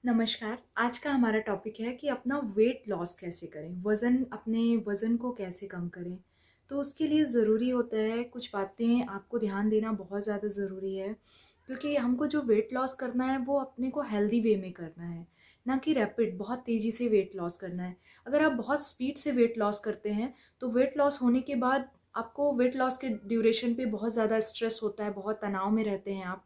नमस्कार। आज का हमारा टॉपिक है कि अपना वेट लॉस कैसे करें, अपने वज़न को कैसे कम करें। तो उसके लिए ज़रूरी होता है कुछ बातें आपको ध्यान देना बहुत ज़्यादा ज़रूरी है, क्योंकि हमको जो वेट लॉस करना है वो अपने को हेल्दी वे में करना है, ना कि रैपिड बहुत तेज़ी से वेट लॉस करना है। अगर आप बहुत स्पीड से वेट लॉस करते हैं, तो वेट लॉस होने के बाद आपको वेट लॉस के ड्यूरेशन पे बहुत ज़्यादा स्ट्रेस होता है, बहुत तनाव में रहते हैं आप।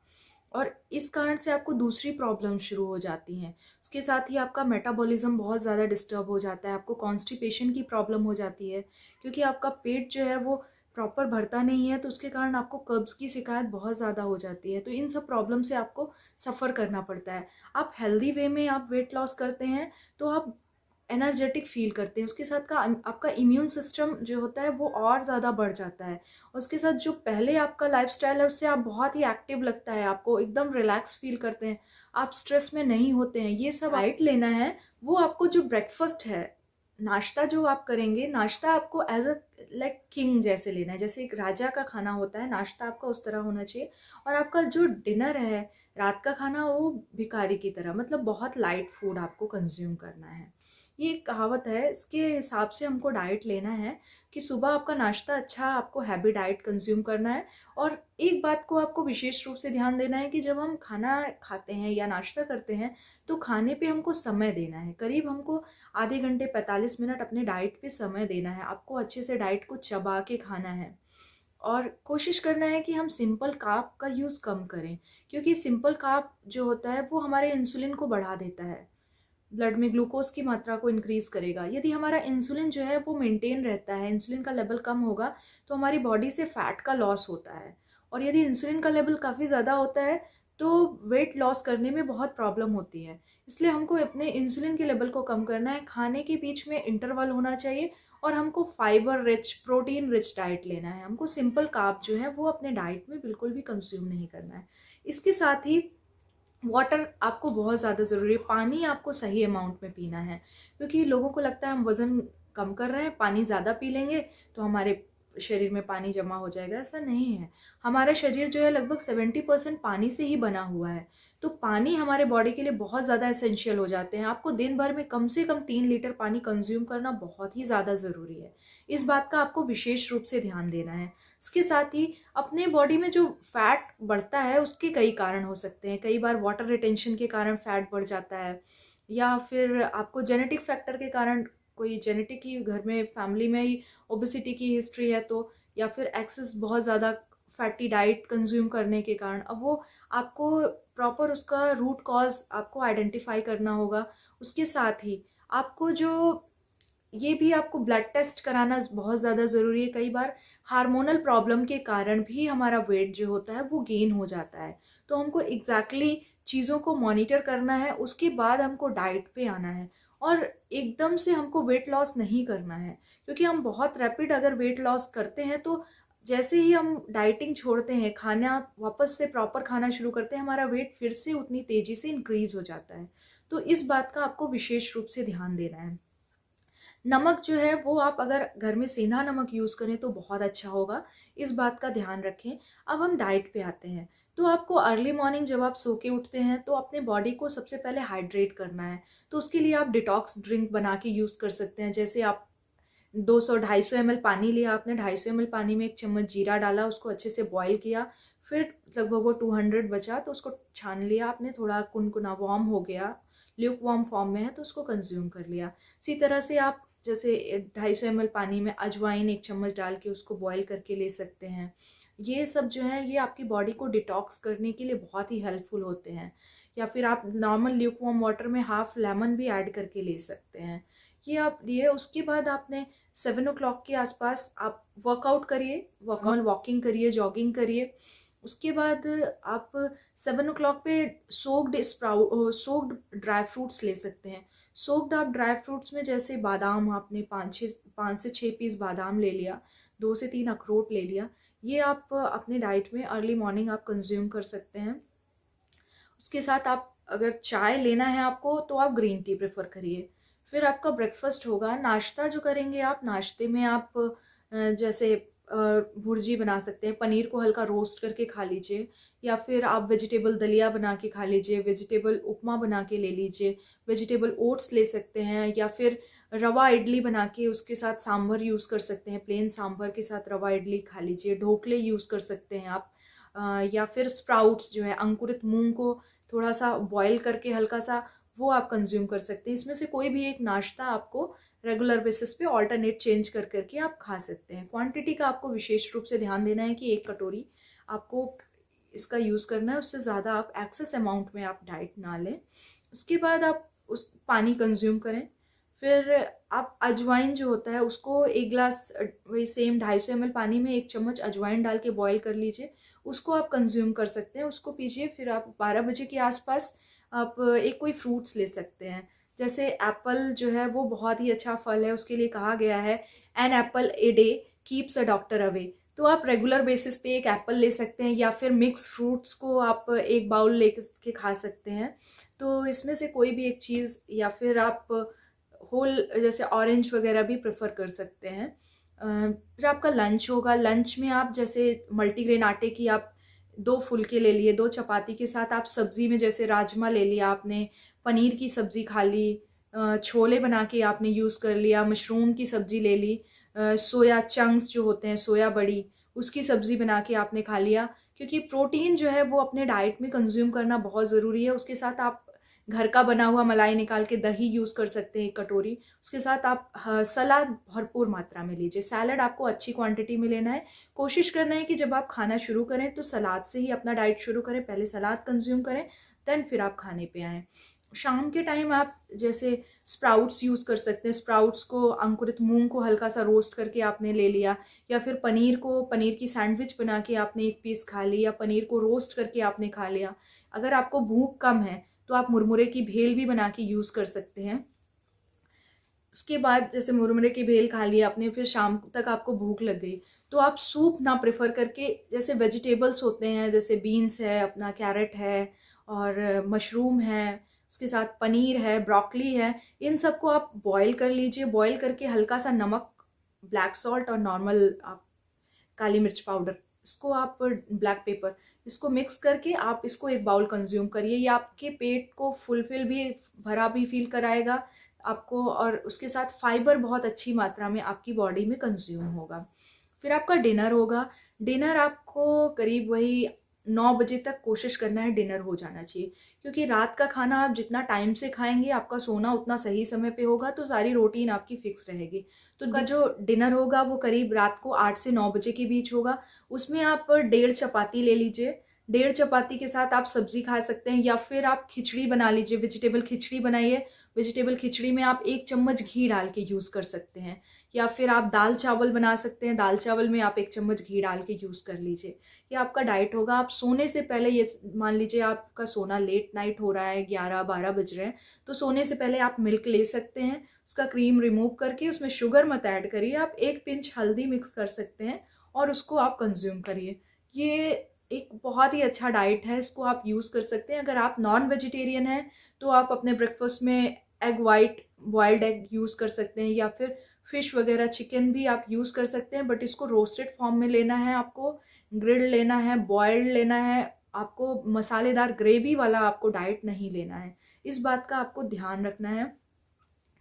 और इस कारण से आपको दूसरी प्रॉब्लम शुरू हो जाती हैं। उसके साथ ही आपका मेटाबॉलिज्म बहुत ज़्यादा डिस्टर्ब हो जाता है, आपको कॉन्स्टिपेशन की प्रॉब्लम हो जाती है, क्योंकि आपका पेट जो है वो प्रॉपर भरता नहीं है, तो उसके कारण आपको कब्ज़ की शिकायत बहुत ज़्यादा हो जाती है। तो इन सब प्रॉब्लम से आपको सफ़र करना पड़ता है। आप हेल्दी वे में आप वेट लॉस करते हैं, तो आप एनर्जेटिक फ़ील करते हैं। उसके साथ का आपका इम्यून सिस्टम जो होता है वो और ज़्यादा बढ़ जाता है। उसके साथ जो पहले आपका लाइफ़स्टाइल है उससे आप बहुत ही एक्टिव लगता है, आपको एकदम रिलैक्स फ़ील करते हैं, आप स्ट्रेस में नहीं होते हैं। ये सब डाइट लेना है, वो आपको जो ब्रेकफ़ास्ट है, नाश्ता जो आप करेंगे, नाश्ता आपको एज़ अ लाइक किंग जैसे लेना है। जैसे एक राजा का खाना होता है, नाश्ता आपका उस तरह होना चाहिए। और आपका जो डिनर है, रात का खाना, वो भिखारी की तरह, मतलब बहुत लाइट फूड आपको कंज़्यूम करना है। ये एक कहावत है, इसके हिसाब से हमको डाइट लेना है कि सुबह आपका नाश्ता अच्छा, आपको हैवी डाइट कंज़्यूम करना है। और एक बात को आपको विशेष रूप से ध्यान देना है कि जब हम खाना खाते हैं या नाश्ता करते हैं, तो खाने पे हमको समय देना है। करीब हमको आधे घंटे 45 मिनट अपने डाइट पे समय देना है। आपको अच्छे से डाइट को चबा के खाना है। और कोशिश करना है कि हम सिंपल कार्ब का यूज़ कम करें, क्योंकि सिंपल कार्ब जो होता है वो हमारे इंसुलिन को बढ़ा देता है, ब्लड में ग्लूकोज़ की मात्रा को इंक्रीज़ करेगा। यदि हमारा इंसुलिन जो है वो मेंटेन रहता है, इंसुलिन का लेवल कम होगा, तो हमारी बॉडी से फैट का लॉस होता है। और यदि इंसुलिन का लेवल काफ़ी ज़्यादा होता है, तो वेट लॉस करने में बहुत प्रॉब्लम होती है। इसलिए हमको अपने इंसुलिन के लेवल को कम करना है, खाने के बीच में इंटरवल होना चाहिए, और हमको fibre rich, protein rich diet लेना है। हमको सिंपल कार्ब जो है वो अपने डाइट में बिल्कुल भी कंज़्यूम नहीं करना है। इसके साथ ही वाटर आपको बहुत ज़्यादा ज़रूरी है, पानी आपको सही अमाउंट में पीना है, क्योंकि लोगों को लगता है हम वज़न कम कर रहे हैं, पानी ज़्यादा पी लेंगे तो हमारे शरीर में पानी जमा हो जाएगा। ऐसा नहीं है। हमारा शरीर जो है लगभग 70% पानी से ही बना हुआ है, तो पानी हमारे बॉडी के लिए बहुत ज़्यादा एसेंशियल हो जाते हैं। आपको दिन भर में कम से कम 3 लीटर पानी कंज्यूम करना बहुत ही ज़्यादा ज़रूरी है। इस बात का आपको विशेष रूप से ध्यान देना है। इसके साथ ही अपने बॉडी में जो फैट बढ़ता है उसके कई कारण हो सकते हैं। कई बार वाटर रिटेंशन के कारण फैट बढ़ जाता है, या फिर आपको जेनेटिक फैक्टर के कारण, कोई जेनेटिक ही घर में फैमिली में ही ओबेसिटी की हिस्ट्री है तो, या फिर एक्सेस बहुत ज़्यादा फैटी डाइट कंज्यूम करने के कारण। अब वो आपको प्रॉपर उसका रूट कॉज आपको आइडेंटिफाई करना होगा। उसके साथ ही आपको जो ये भी आपको ब्लड टेस्ट कराना बहुत ज़्यादा ज़रूरी है। कई बार हार्मोनल प्रॉब्लम के कारण भी हमारा वेट जो होता है वो गेन हो जाता है। तो हमको एग्ज़ैक्टली चीज़ों को मॉनिटर करना है, उसके बाद हमको डाइट पे आना है। और एकदम से हमको वेट लॉस नहीं करना है, क्योंकि हम बहुत रैपिड अगर वेट लॉस करते हैं, तो जैसे ही हम डाइटिंग छोड़ते हैं, खाना वापस से प्रॉपर खाना शुरू करते हैं, हमारा वेट फिर से उतनी तेज़ी से इंक्रीज़ हो जाता है। तो इस बात का आपको विशेष रूप से ध्यान देना है। नमक जो है वो आप अगर घर में सेंधा नमक यूज़ करें तो बहुत अच्छा होगा, इस बात का ध्यान रखें। अब हम डाइट पे आते हैं, तो आपको अर्ली मॉर्निंग जब आप सो के उठते हैं तो अपने बॉडी को सबसे पहले हाइड्रेट करना है। तो उसके लिए आप डिटॉक्स ड्रिंक बना के यूज़ कर सकते हैं। जैसे आप 200-250 ml पानी लिया आपने, 250 ml पानी में 1 चम्मच जीरा डाला, उसको अच्छे से बॉयल किया, फिर लगभग वो 200 बचा तो उसको छान लिया आपने, थोड़ा कुनकुना वार्म हो गया, ल्यूक वार्म फॉर्म में है तो उसको कंज्यूम कर लिया। इसी तरह से आप जैसे 250 ml पानी में अजवाइन 1 चम्मच डाल के उसको बॉयल करके ले सकते हैं। ये सब जो है ये आपकी बॉडी को डिटॉक्स करने के लिए बहुत ही हेल्पफुल होते हैं। या फिर आप नॉर्मल ल्यूक वार्म वाटर में हाफ लेमन भी ऐड करके ले सकते हैं। ये आप लिए, उसके बाद आपने 7 ओ क्लॉक के आसपास आप वर्कआउट करिए, नॉर्मल वॉकिंग करिए, जॉगिंग करिए। उसके बाद आप 7 ओ क्लॉक पे सोक्ड ड्राई फ्रूट्स ले सकते हैं। सोक्ड आप ड्राई फ्रूट्स में जैसे बादाम, आपने 5 से 6 पीस बादाम ले लिया, 2 से 3 अखरोट ले लिया, ये आप अपने डाइट में अर्ली मॉर्निंग आप कंज्यूम कर सकते हैं। उसके साथ आप अगर चाय लेना है आपको तो आप ग्रीन टी प्रेफर करिए। फिर आपका ब्रेकफास्ट होगा। नाश्ता जो करेंगे आप, नाश्ते में आप जैसे भुर्जी बना सकते हैं, पनीर को हल्का रोस्ट करके खा लीजिए, या फिर आप वेजिटेबल दलिया बना के खा लीजिए, वेजिटेबल उपमा बना के ले लीजिए, वेजिटेबल ओट्स ले सकते हैं, या फिर रवा इडली बना के उसके साथ सांभर यूज़ कर सकते हैं, प्लेन सांभर के साथ रवा इडली खा लीजिए, ढोकले यूज़ कर सकते हैं आप। या फिर स्प्राउट्स जो है, अंकुरित मूंग को थोड़ा सा बॉईल करके हल्का सा, वो आप कंज्यूम कर सकते हैं। इसमें से कोई भी एक नाश्ता आपको रेगुलर बेसिस पे ऑल्टरनेट चेंज कर करके आप खा सकते हैं। क्वांटिटी का आपको विशेष रूप से ध्यान देना है कि 1 कटोरी आपको इसका यूज़ करना है, उससे ज़्यादा आप एक्सेस अमाउंट में आप डाइट ना लें। उसके बाद आप उस पानी कंज्यूम करें। फिर आप अजवाइन जो होता है उसको 1 ग्लास, वही सेम 250 ml पानी में 1 चम्मच अजवाइन डाल के बॉईल कर लीजिए, उसको आप कंज्यूम कर सकते हैं, उसको पीजिए। फिर आप 12 बजे के आसपास आप एक कोई फ्रूट्स ले सकते हैं, जैसे एप्पल जो है वो बहुत ही अच्छा फल है, उसके लिए कहा गया है an apple a day keeps a doctor away. तो आप रेगुलर बेसिस पे एक एप्पल ले सकते हैं, या फिर मिक्स फ्रूट्स को आप एक बाउल ले के खा सकते हैं। तो इसमें से कोई भी एक चीज़, या फिर आप होल जैसे ऑरेंज वगैरह भी प्रेफर कर सकते हैं। फिर आपका लंच होगा, लंच में आप जैसे मल्टीग्रेन आटे की आप 2 फुलके ले लिए, 2 चपाती के साथ आप सब्जी में जैसे राजमा ले लिया आपने, पनीर की सब्जी खा ली, छोले बना के आपने यूज़ कर लिया, मशरूम की सब्जी ले ली, सोया चंक्स जो होते हैं, सोया बड़ी, उसकी सब्जी बना के आपने खा लिया। क्योंकि प्रोटीन जो है वो अपने डाइट में कंज्यूम करना बहुत ज़रूरी है। उसके साथ आप घर का बना हुआ मलाई निकाल के दही यूज़ कर सकते हैं 1 कटोरी। उसके साथ आप सलाद भरपूर मात्रा में लीजिए। सैलड आपको अच्छी क्वांटिटी में लेना है। कोशिश करना है कि जब आप खाना शुरू करें तो सलाद से ही अपना डाइट शुरू करें, पहले सलाद कंज्यूम करें, देन फिर आप खाने पे आएँ। शाम के टाइम आप जैसे स्प्राउट्स यूज़ कर सकते हैं। स्प्राउट्स को, अंकुरित मूंग को हल्का सा रोस्ट करके आपने ले लिया, या फिर पनीर की सैंडविच बना के आपने 1 पीस खा ली, या पनीर को रोस्ट करके आपने खा लिया। अगर आपको भूख कम है तो आप मुरमुरे की भेल भी बना के यूज़ कर सकते हैं। उसके बाद जैसे मुरमुरे की भेल खा लिया आपने, फिर शाम तक आपको भूख लग गई, तो आप सूप ना प्रेफर करके, जैसे वेजिटेबल्स होते हैं, जैसे बीन्स है, अपना कैरेट है, और मशरूम है, उसके साथ पनीर है, ब्रोकली है, इन सबको आप बॉईल कर लीजिए। बॉईल करके हल्का सा नमक, ब्लैक सॉल्ट और नॉर्मल आप काली मिर्च पाउडर, इसको आप, ब्लैक पेपर, इसको मिक्स करके आप इसको एक बाउल कंज्यूम करिए। ये आपके पेट को फुलफिल भी, भरा भी फील कराएगा आपको, और उसके साथ फाइबर बहुत अच्छी मात्रा में आपकी बॉडी में कंज्यूम होगा। फिर आपका डिनर होगा। डिनर आपको करीब वही 9 बजे तक कोशिश करना है डिनर हो जाना चाहिए, क्योंकि रात का खाना आप जितना टाइम से खाएंगे आपका सोना उतना सही समय पे होगा, तो सारी रूटीन आपकी फिक्स रहेगी। तो का जो डिनर होगा वो करीब रात को 8 से 9 बजे के बीच होगा। उसमें आप 1.5 चपाती ले लीजिए। 1.5 चपाती के साथ आप सब्जी खा सकते हैं, या फिर आप खिचड़ी बना लीजिए, वेजिटेबल खिचड़ी बनाइए। वेजिटेबल खिचड़ी में आप 1 चम्मच घी डाल के यूज़ कर सकते हैं, या फिर आप दाल चावल बना सकते हैं, दाल चावल में आप 1 चम्मच घी डाल के यूज़ कर लीजिए। ये आपका डाइट होगा। आप सोने से पहले, ये मान लीजिए आपका सोना लेट नाइट हो रहा है, 11-12 बज रहे हैं, तो सोने से पहले आप मिल्क ले सकते हैं, उसका क्रीम रिमूव करके उसमें शुगर मत ऐड करिए, आप 1 पिंच हल्दी मिक्स कर सकते हैं और उसको आप कंज्यूम करिए। ये एक बहुत ही अच्छा डाइट है, इसको आप यूज़ कर सकते हैं। अगर आप नॉन वेजिटेरियन हैं तो आप अपने ब्रेकफास्ट में egg white, boiled egg use कर सकते हैं, या फिर फिश वगैरह, चिकन भी आप यूज़ कर सकते हैं, बट इसको रोस्टेड फॉर्म में लेना है आपको, ग्रिल्ड लेना है, बॉइल्ड लेना है आपको, मसालेदार ग्रेवी वाला आपको डाइट नहीं लेना है। इस बात का आपको ध्यान रखना है।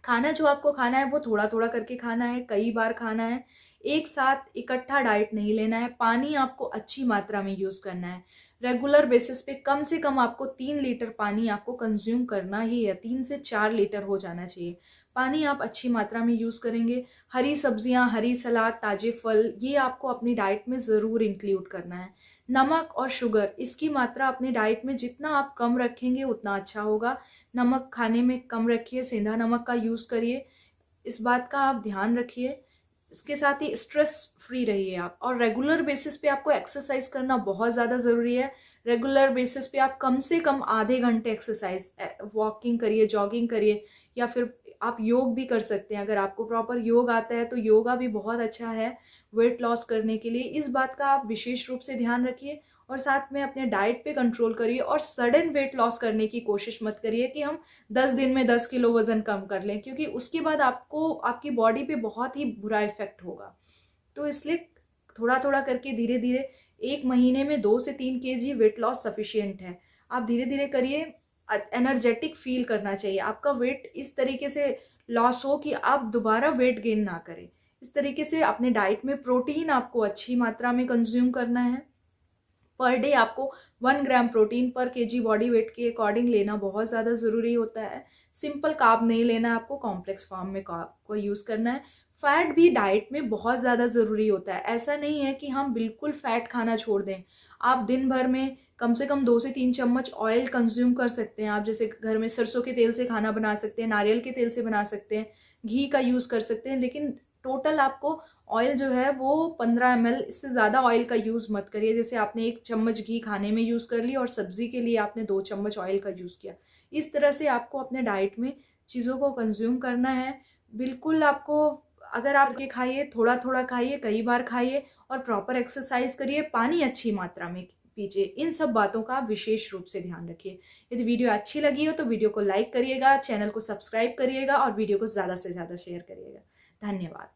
खाना जो आपको खाना है वो थोड़ा थोड़ा करके खाना है, कई बार खाना है, एक साथ इकट्ठा डाइट नहीं लेना है। पानी आपको अच्छी मात्रा में यूज़ करना है। रेगुलर बेसिस पे कम से कम आपको 3 लीटर पानी आपको कंज्यूम करना ही है, 3 से 4 लीटर हो जाना चाहिए। पानी आप अच्छी मात्रा में यूज़ करेंगे। हरी सब्जियां, हरी सलाद, ताजे फल, ये आपको अपनी डाइट में ज़रूर इंक्लूड करना है। नमक और शुगर, इसकी मात्रा अपनी डाइट में जितना आप कम रखेंगे उतना अच्छा होगा। नमक खाने में कम रखिए, सेंधा नमक का यूज़ करिए, इस बात का आप ध्यान रखिए। इसके साथ ही स्ट्रेस फ्री रहिए आप, और रेगुलर बेसिस पे आपको एक्सरसाइज करना बहुत ज़्यादा ज़रूरी है। रेगुलर बेसिस पे आप कम से कम आधे घंटे एक्सरसाइज, वॉकिंग करिए, जॉगिंग करिए, या फिर आप योग भी कर सकते हैं। अगर आपको प्रॉपर योग आता है तो योगा भी बहुत अच्छा है वेट लॉस करने के लिए। इस बात का आप विशेष रूप से ध्यान रखिए, और साथ में अपने डाइट पे कंट्रोल करिए, और सडन वेट लॉस करने की कोशिश मत करिए कि हम 10 दिन में 10 किलो वजन कम कर लें, क्योंकि उसके बाद आपको आपकी बॉडी पे बहुत ही बुरा इफेक्ट होगा। तो इसलिए थोड़ा थोड़ा करके धीरे धीरे 1 महीने में 2 से 3 केजी वेट लॉस सफिशिएंट है। आप धीरे धीरे करिए। एनर्जेटिक फील करना चाहिए, आपका वेट इस तरीके से लॉस हो कि आप दोबारा वेट गेन ना करें। इस तरीके से अपने डाइट में प्रोटीन आपको अच्छी मात्रा में कंज्यूम करना है। पर डे आपको 1 ग्राम प्रोटीन पर केजी बॉडी वेट के अकॉर्डिंग लेना बहुत ज़्यादा ज़रूरी होता है। सिंपल कार्ब नहीं लेना है आपको, कॉम्प्लेक्स फॉर्म में कार्ब को यूज़ करना है। फैट भी डाइट में बहुत ज़्यादा ज़रूरी होता है। ऐसा नहीं है कि हम बिल्कुल फैट खाना छोड़ दें। आप दिन भर में कम से कम 2 से 3 चम्मच ऑयल कंज्यूम कर सकते हैं। आप जैसे घर में सरसों के तेल से खाना बना सकते हैं, नारियल के तेल से बना सकते हैं, घी का यूज़ कर सकते हैं, लेकिन टोटल आपको ऑयल जो है वो 15 ml, इससे ज़्यादा ऑयल का यूज़ मत करिए। जैसे आपने 1 चम्मच घी खाने में यूज़ कर लिया और सब्जी के लिए आपने 2 चम्मच ऑयल का यूज़ किया। इस तरह से आपको अपने डाइट में चीज़ों को कंज्यूम करना है। बिल्कुल आपको, अगर आप ये खाइए, थोड़ा थोड़ा खाइए, कई बार खाइए और प्रॉपर एक्सरसाइज करिए, पानी अच्छी मात्रा में पीजिए। इन सब बातों का आप विशेष रूप से ध्यान रखिए। यदि वीडियो अच्छी लगी हो तो वीडियो को लाइक करिएगा, चैनल को सब्सक्राइब करिएगा और वीडियो को ज़्यादा से ज़्यादा शेयर करिएगा। धन्यवाद।